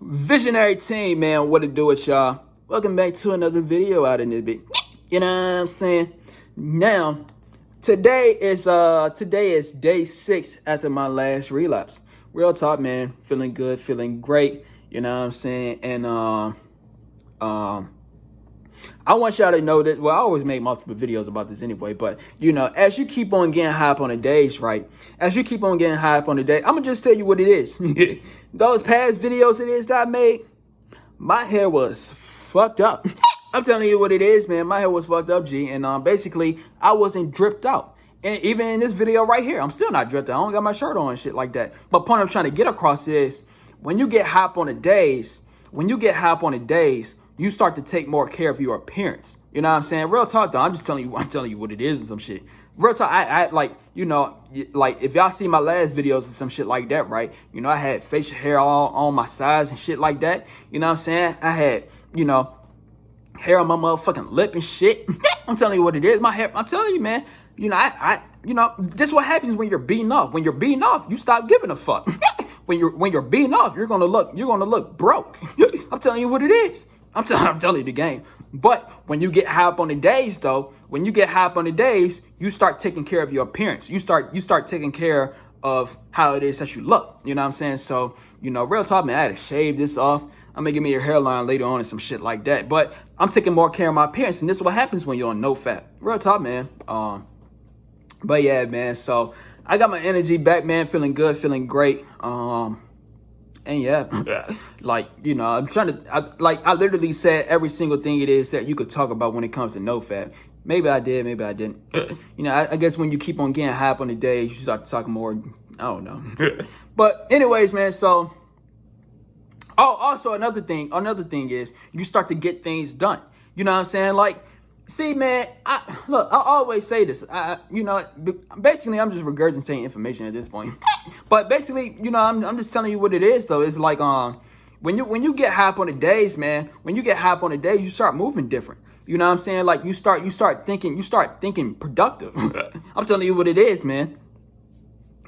Visionary team, man, what it do with y'all? Welcome back to another video out in this bit. You know what I'm saying? Now, today is day 6 after my last relapse. Real talk, man. Feeling good, feeling great. You know what I'm saying? And I want y'all to know that, well, I always make multiple videos about this anyway, but, you know, as you keep on getting high up on the days, right? As you keep on getting high up on the day, I'm going to just tell you what it is. Those past videos it is that I made, my hair was fucked up. I'm telling you what it is, man. My hair was fucked up, G. And basically, I wasn't dripped out. And even in this video right here, I'm still not dripped out. I don't got my shirt on and shit like that. But point I'm trying to get across is, when you get high up on the days, you start to take more care of your appearance. You know what I'm saying? Real talk, though. I'm telling you what it is and some shit. Real talk, I like, you know, like, if y'all see my last videos and some shit like that, right? You know, I had facial hair all on my sides and shit like that. You know what I'm saying? I had, you know, hair on my motherfucking lip and shit. I'm telling you what it is. My hair, I'm telling you, man. You know, you know, this is what happens when you're beating off. When you're beating off, you stop giving a fuck. when you're beating off, you're gonna look broke. I'm telling you what it is. I'm telling you the game. But when you get high up on the days, though, you start taking care of your appearance. You start taking care of how it is that you look. You know what I'm saying? So, you know, real talk, man, I had to shave this off. I'm gonna give me your hairline later on and some shit like that. But I'm taking more care of my appearance, and this is what happens when you're on Nofap. Real talk, man. But yeah, man. So I got my energy back, man. Feeling good, feeling great. And yeah, like, you know, I literally said every single thing it is that you could talk about when it comes to Nofap. Maybe I did, maybe I didn't. You know, I guess when you keep on getting hype on the days, you start talking more. I don't know. But anyways, man, so. Oh, also another thing is you start to get things done. You know what I'm saying? Like, see, man, I always say this. You know, basically, I'm just regurgitating information at this point. But basically, you know, I'm just telling you what it is, though. It's like, when you get hype on the days, man, you start moving different. You know what I'm saying? Like, you start thinking productive. I'm telling you what it is, man.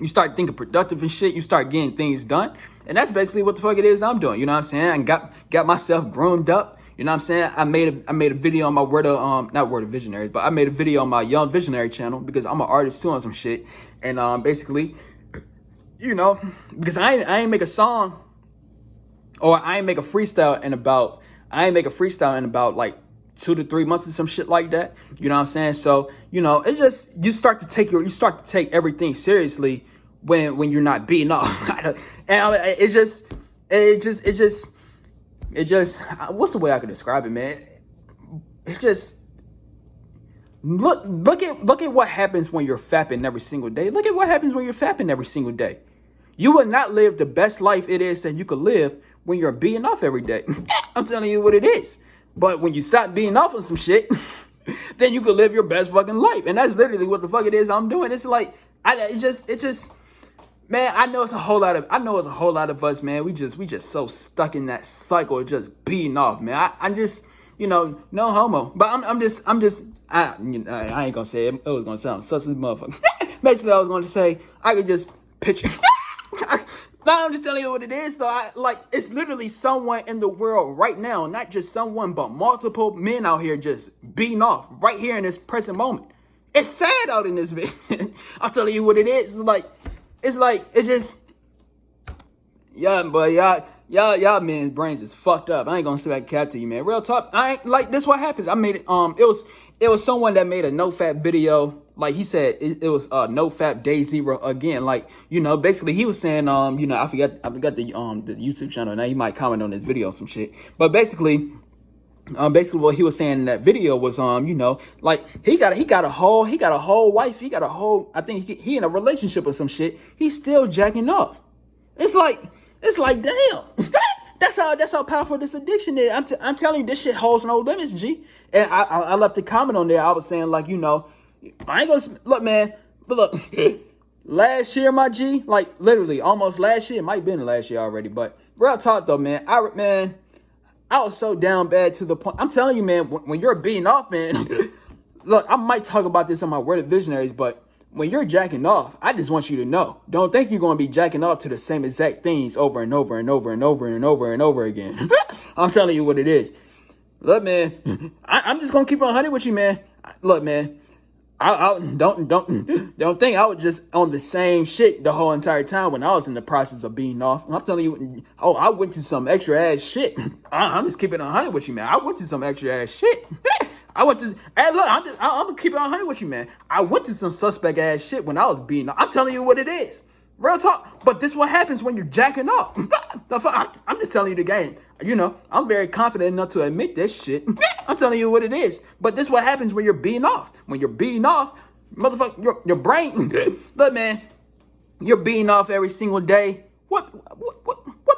You start thinking productive and shit. You start getting things done. And that's basically what the fuck it is I'm doing. You know what I'm saying? I got myself groomed up. You know what I'm saying? I made a video on my not Word of Visionaries, but I made a video on my Young Visionary channel because I'm an artist too on some shit. And basically, you know, because I ain't make a song, or I ain't make a freestyle in about like 2 to 3 months or some shit like that. You know what I'm saying? So, you know, it just, you start to take everything seriously when you're not beating off. And it just, what's the way I could describe it, man? It's just, look at what happens when you're fapping every single day. Look at what happens when you're fapping every single day. You will not live the best life it is that you could live when you're beating off every day. I'm telling you what it is. But when you stop beating off on some shit, then you can live your best fucking life. And that's literally what the fuck it is I'm doing. It's like, it just, man, I know it's a whole lot of us, man. We just so stuck in that cycle of just beating off, man. I just, you know, no homo. But I ain't gonna say it. It was gonna sound sus as motherfucker. Basically, I was gonna say, I could just picture. No, I'm just telling you what it is, though. It's literally someone in the world right now, not just someone, but multiple men out here just beating off right here in this present moment. It's sad out in this bitch. I'm telling you what it is. It just, yeah, but y'all men's brains is fucked up. I ain't gonna say that cap to you, man. Real talk. I ain't like this. What happens? I made it. It was someone that made a Nofap video. Like he said, it was Nofap Day 0 again. Like, you know, basically he was saying, you know, I forgot the YouTube channel. Now you might comment on this video or some shit. But basically what he was saying in that video was, you know, like he got a whole wife. I think he in a relationship or some shit. He's still jacking off. It's like, damn. That's how powerful this addiction is. I'm telling you, this shit holds no limits, G. And I left a comment on there. I was saying, like, you know, I ain't gonna look, man. But look, last year, my G, like literally almost last year. It might have been last year already, but real talk though, man. I was so down bad to the point. I'm telling you, man. When you're beating off, man. Look, I might talk about this on my Word of Visionaries, but when you're jacking off, I just want you to know, don't think you're going to be jacking off to the same exact things over and over and over and over and over and over again. I'm telling you what it is. Look, man, I'm just going to keep it 100 with you, man. Look, man, I don't think I was just on the same shit the whole entire time when I was in the process of being off. I'm telling you, I went to some extra ass shit. I'm just keeping it 100 with you, man. I went to some extra ass shit. Hey, look, I'm gonna keep it 100 with you, man. I went to some suspect ass shit when I was being off. I'm telling you what it is. Real talk. But this what happens when you're jacking off. The fuck? I'm just telling you the game. You know, I'm very confident enough to admit this shit. I'm telling you what it is. But this what happens when you're beating off. When you're beating off, motherfucker, your brain. Look, man, you're beating off every single day. What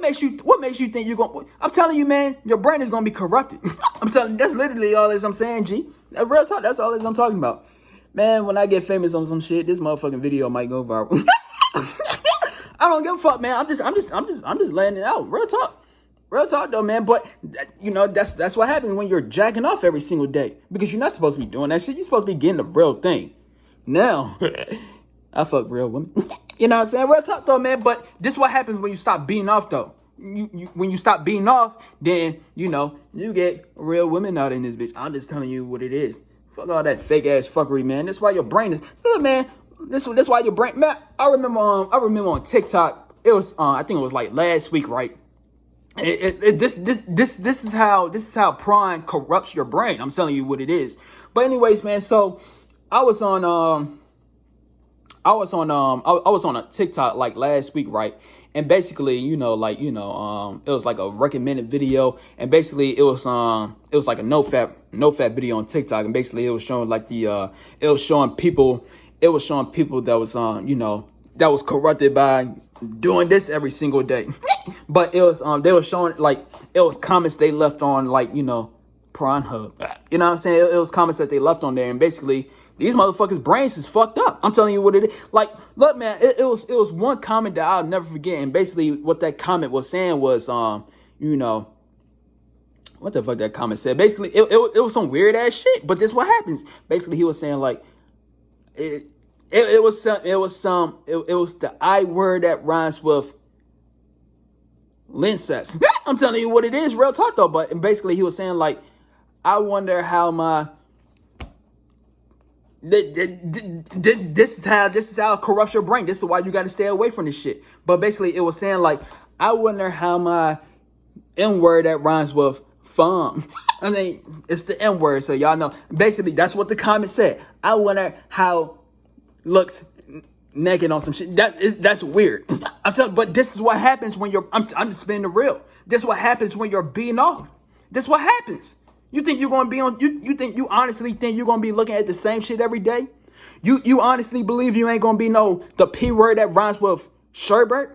makes you think you're going? I'm telling you, man, your brain is gonna be corrupted. I'm telling you, that's literally all this I'm saying, G. Real talk. That's all this I'm talking about, man. When I get famous on some shit, this motherfucking video might go viral. I don't give a fuck, man. I'm just laying it out. Real talk though, man. But you know, that's what happens when you're jacking off every single day, because you're not supposed to be doing that shit. You're supposed to be getting the real thing. Now, I fuck real women. You know what I'm saying? Real talk though, man. But this what happens when you stop beating off though. When you stop beating off, then you know you get real women out in this bitch. I'm just telling you what it is. Fuck all that fake ass fuckery, man. That's why your brain is. Look, man. That's why your brain, man. I remember on TikTok. It was I think it was like last week, right? This is how prime corrupts your brain. I'm telling you what it is. But anyways, man. So I was on a TikTok like last week, right? And basically, it was like a recommended video, and basically it was like a Nofap video on TikTok, and basically it was showing like it was showing people that was that was corrupted by doing this every single day. But it was they were showing like it was comments they left on like Pornhub. You know what I'm saying? It was comments that they left on there, and basically these motherfuckers' brains is fucked up. I'm telling you what it is. Like, look, man, it was one comment that I'll never forget. And basically what that comment was saying was, what the fuck that comment said? Basically, it was some weird ass shit. But this what happens. Basically, he was saying like, it was the I word that rhymes with Lincest. I'm telling you what it is. Real talk though. But basically he was saying like, I wonder how my this is how it corrupts your brain. This is why you got to stay away from this shit. But basically it was saying like, I wonder how my N-word that rhymes with fum. I mean, it's the N-word, so y'all know. Basically, that's what the comment said. I wonder how looks naked on some shit. That's weird. I'm telling, but this is what happens when you're. I'm just spinning the real. This is what happens when you're beating off. This is what happens. You think you're gonna be on? You honestly think you're gonna be looking at the same shit every day? You honestly believe you ain't gonna be the P word that rhymes with sherbert?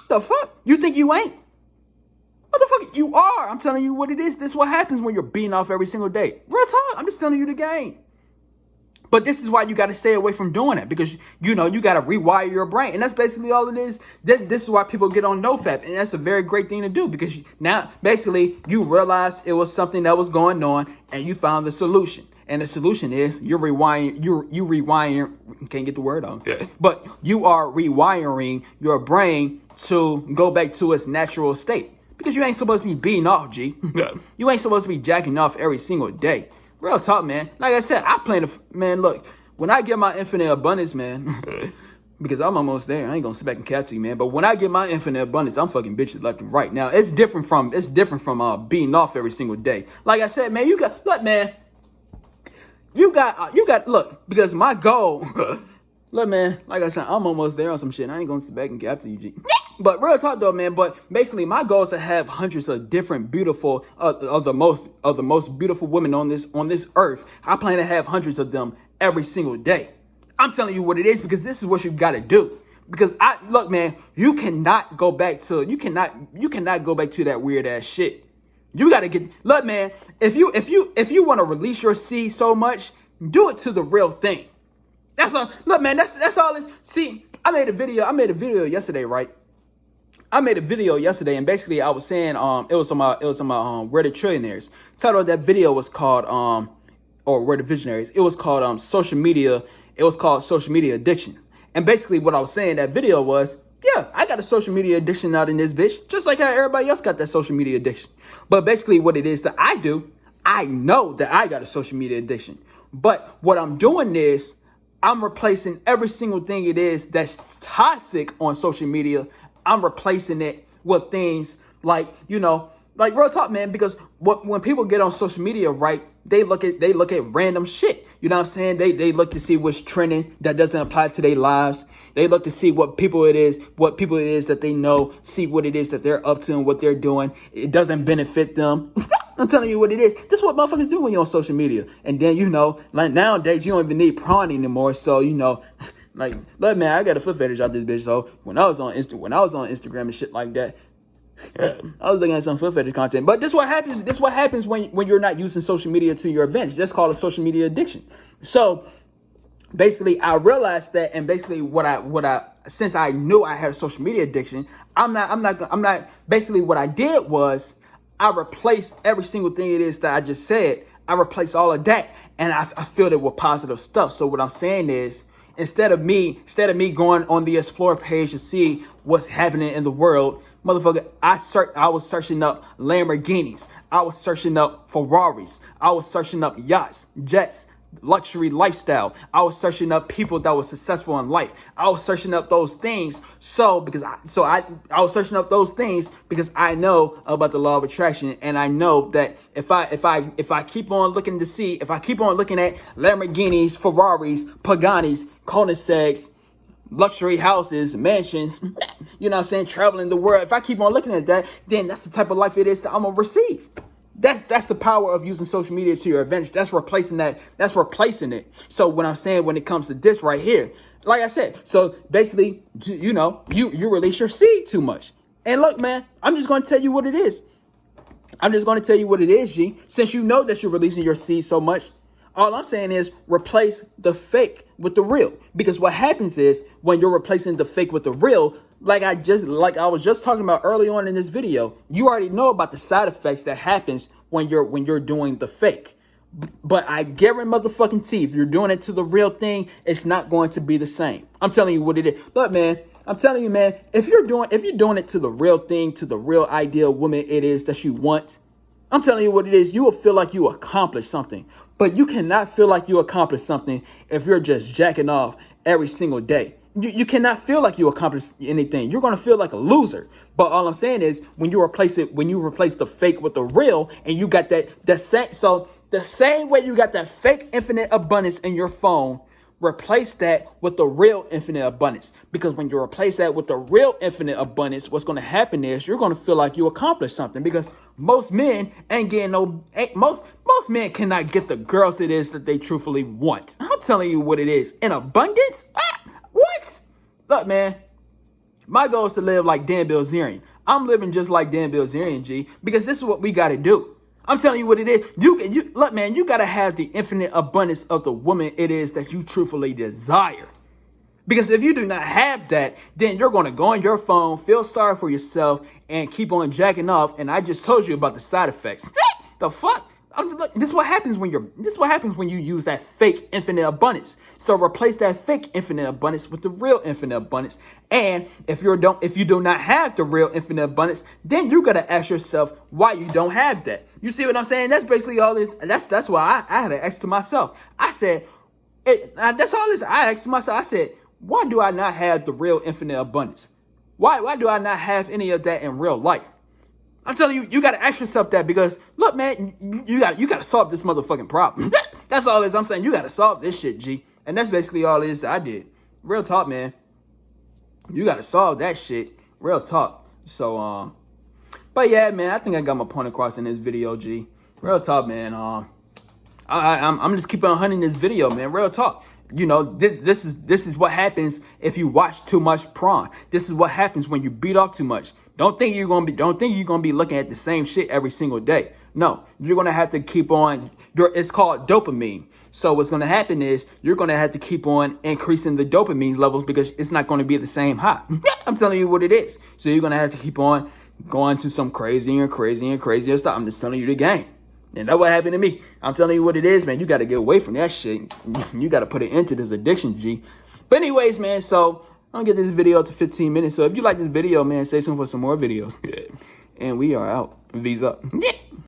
The fuck? You think you ain't? What the fuck? You are. I'm telling you what it is. This is what happens when you're beating off every single day. Real talk. I'm just telling you the game. But this is why you got to stay away from doing that, because, you got to rewire your brain. And that's basically all it is. This is why people get on Nofap. And that's a very great thing to do, because now basically you realize it was something that was going on and you found the solution. And the solution is you rewire, can't get the word out, but you are rewiring your brain to go back to its natural state, because you ain't supposed to be beating off, G. You ain't supposed to be jacking off every single day. Real talk, man. Like I said, man, look, when I get my infinite abundance, man, because I'm almost there. I ain't gonna sit back and catch you, man. But when I get my infinite abundance, I'm fucking bitches left and right. Now, it's different from beating off every single day. Like I said, man, look, because my goal, look, man, like I said, I'm almost there on some shit. I ain't gonna sit back and capture you, G. But real talk though, man. But basically, my goal is to have hundreds of different beautiful, of the most beautiful women on this earth. I plan to have hundreds of them every single day. I'm telling you what it is, because this is what you got to do. Because look, man, you cannot go back to that weird ass shit. You got to look, man. If you want to release your seed so much, do it to the real thing. That's all. Look, man, that's all. See, I made a video yesterday, right? And basically I was saying, it was on my Where the Trillionaires. The title of that video was called, or Where the Visionaries. It was called, social media It was called social media addiction. And basically what I was saying in that video was, yeah, I got a social media addiction out in this bitch, just like how everybody else got that social media addiction. But basically what it is that I do, I know that I got a social media addiction. But what I'm doing is I'm replacing every single thing it is that's toxic on social media. I'm replacing it with things like, like real talk, man, because when people get on social media, right, they look at random shit. You know what I'm saying? They look to see what's trending that doesn't apply to their lives. They look to see what people it is that they know, see what it is that they're up to and what they're doing. It doesn't benefit them. I'm telling you what it is. This is what motherfuckers do when you're on social media. And then, like nowadays, you don't even need prawn anymore. So, like, look, man, I got a foot fetish out this bitch. So when I was on Instagram and shit like that, I was looking at some foot fetish content. But this what happens when you're not using social media to your advantage. That's called a social media addiction. So basically I realized that, and basically since I knew I had a social media addiction, basically what I did was I replaced every single thing it is that I just said. I replaced all of that, and I filled it with positive stuff. So what I'm saying is, instead of me going on the explore page to see what's happening in the world, motherfucker, I was searching up Lamborghinis. I was searching up Ferraris. I was searching up yachts, jets, luxury lifestyle. I was searching up people that were successful in life. I was searching up those things. I was searching up those things because I know about the law of attraction, and I know that if I keep on looking at Lamborghinis, Ferraris, Paganis, Koenigseggs, luxury houses, mansions, you know what I'm saying, traveling the world, if I keep on looking at that, then that's the type of life it is that I'm gonna receive. That's the power of using social media to your advantage. That's replacing it. So what I'm saying when it comes to this right here, like I said, so basically, you release your seed too much. And look, man, I'm just going to tell you what it is. G. Since you know that you're releasing your seed so much, all I'm saying is replace the fake with the real. Because what happens is when you're replacing the fake with the real, like I was just talking about early on in this video, you already know about the side effects that happens when you're doing the fake. But I guarantee motherfucking if you're doing it to the real thing, it's not going to be the same. I'm telling you what it is. But man, I'm telling you, man, if you're doing it to the real thing, to the real ideal woman it is that you want, I'm telling you what it is. You will feel like you accomplished something. But you cannot feel like you accomplished something if you're just jacking off every single day. You cannot feel like you accomplished anything. You're going to feel like a loser. But all I'm saying is when you replace the fake with the real, and you got the same way you got that fake infinite abundance in your phone, replace that with the real infinite abundance. Because when you replace that with the real infinite abundance, what's going to happen is you're going to feel like you accomplished something. Because most men most men cannot get the girls it is that they truthfully want. I'm telling you what it is. In abundance? What? Look, man, my goal is to live like Dan Bilzerian. I'm living just like Dan Bilzerian, G, because this is what we got to do. I'm telling you what it is. Look, man, you got to have the infinite abundance of the woman it is that you truthfully desire. Because if you do not have that, then you're going to go on your phone, feel sorry for yourself, and keep on jacking off. And I just told you about the side effects. The fuck? This is what happens when you use that fake infinite abundance. So replace that fake infinite abundance with the real infinite abundance. And if you do not have the real infinite abundance, then you're gonna ask yourself why you don't have that. You see what I'm saying? That's basically all this. That's why I had to ask to myself. I said, that's all this. I asked myself. I said, why do I not have the real infinite abundance? Why do I not have any of that in real life? I'm telling you, you got to ask yourself that, because look, man, you got to solve this motherfucking problem. That's all it is. I'm saying you got to solve this shit, G. And that's basically all it is that I did. Real talk, man. You got to solve that shit. Real talk. So, but yeah, man, I think I got my point across in this video, G. Real talk, man. I'm just keeping on hunting this video, man. Real talk. This is what happens if you watch too much porn. This is what happens when you beat off too much. Don't think you're gonna be looking at the same shit every single day. No, you're gonna have to keep on. It's called dopamine. So what's gonna happen is you're gonna have to keep on increasing the dopamine levels, because it's not gonna be the same high. I'm telling you what it is. So you're gonna have to keep on going to some crazier and crazier and crazier stuff. I'm just telling you the game. And that's what happened to me. I'm telling you what it is, man. You got to get away from that shit. You got to put it into this addiction, G. But anyways, man, so I'm going to get this video to 15 minutes. So if you like this video, man, stay tuned for some more videos. And we are out. V's up.